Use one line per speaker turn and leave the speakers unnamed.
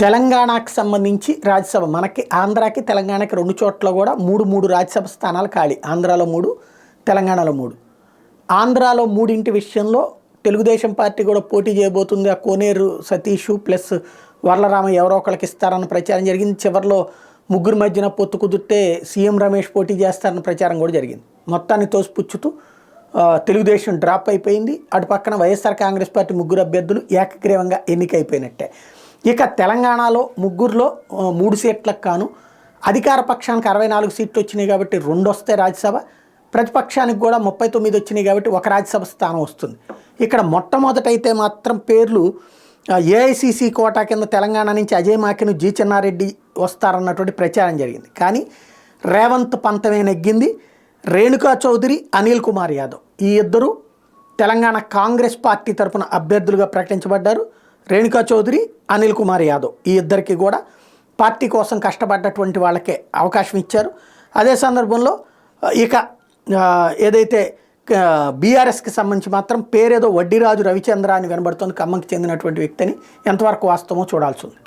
తెలంగాణకు సంబంధించి రాజ్యసభ మనకి ఆంధ్రాకి తెలంగాణకి 2 చోట్ల కూడా 3 రాజ్యసభ స్థానాలు ఖాళీ. ఆంధ్రాలో 3, తెలంగాణలో 3. ఆంధ్రాలో 3 విషయంలో తెలుగుదేశం పార్టీ కూడా పోటీ చేయబోతుంది. ఆ కోనేరు సతీష్ ప్లస్ వర్లరామయ్య ఎవరో ఒకరికి ఇస్తారన్న ప్రచారం జరిగింది. చివరిలో ముగ్గురు మధ్యన పొత్తు కుదిరితే సీఎం రమేష్ పోటీ చేస్తారన్న ప్రచారం కూడా జరిగింది. మొత్తాన్ని తోసిపుచ్చుతూ తెలుగుదేశం డ్రాప్ అయిపోయింది. అటు పక్కన వైఎస్ఆర్ కాంగ్రెస్ పార్టీ 3 అభ్యర్థులు ఏకగ్రీవంగా ఎన్నికైపోయినట్టే. ఇక తెలంగాణలో 3లో 3 సీట్లకు కాను అధికార పక్షానికి 64 సీట్లు వచ్చినాయి కాబట్టి 2 వస్తాయి రాజ్యసభ. ప్రతిపక్షానికి కూడా 39 వచ్చినాయి కాబట్టి 1 రాజ్యసభ స్థానం వస్తుంది. ఇక్కడ మొట్టమొదటైతే మాత్రం పేర్లు ఏఐసిసి కోటా కింద తెలంగాణ నుంచి అజయ్ మాకిను, జి చెన్నారెడ్డి వస్తారన్నటువంటి ప్రచారం జరిగింది. కానీ రేవంత్ పంతమే నెగ్గింది. రేణుకా చౌదరి, అనిల్ కుమార్ యాదవ్ ఈ ఇద్దరు తెలంగాణ కాంగ్రెస్ పార్టీ తరఫున అభ్యర్థులుగా ప్రకటించబడ్డారు. రేణుకా చౌదరి, అనిల్ కుమార్ యాదవ్ ఈ ఇద్దరికి కూడా పార్టీ కోసం కష్టపడ్డటువంటి వాళ్ళకే అవకాశం ఇచ్చారు. అదే సందర్భంలో ఇక ఏదైతే బీఆర్ఎస్కి సంబంధించి మాత్రం పేరేదో వడ్డీరాజు రవిచంద్ర అని వినబడుతుంది. ఖమ్మంకి చెందినటువంటి వ్యక్తిని ఎంతవరకు వాస్తవమో చూడాల్సి ఉంది.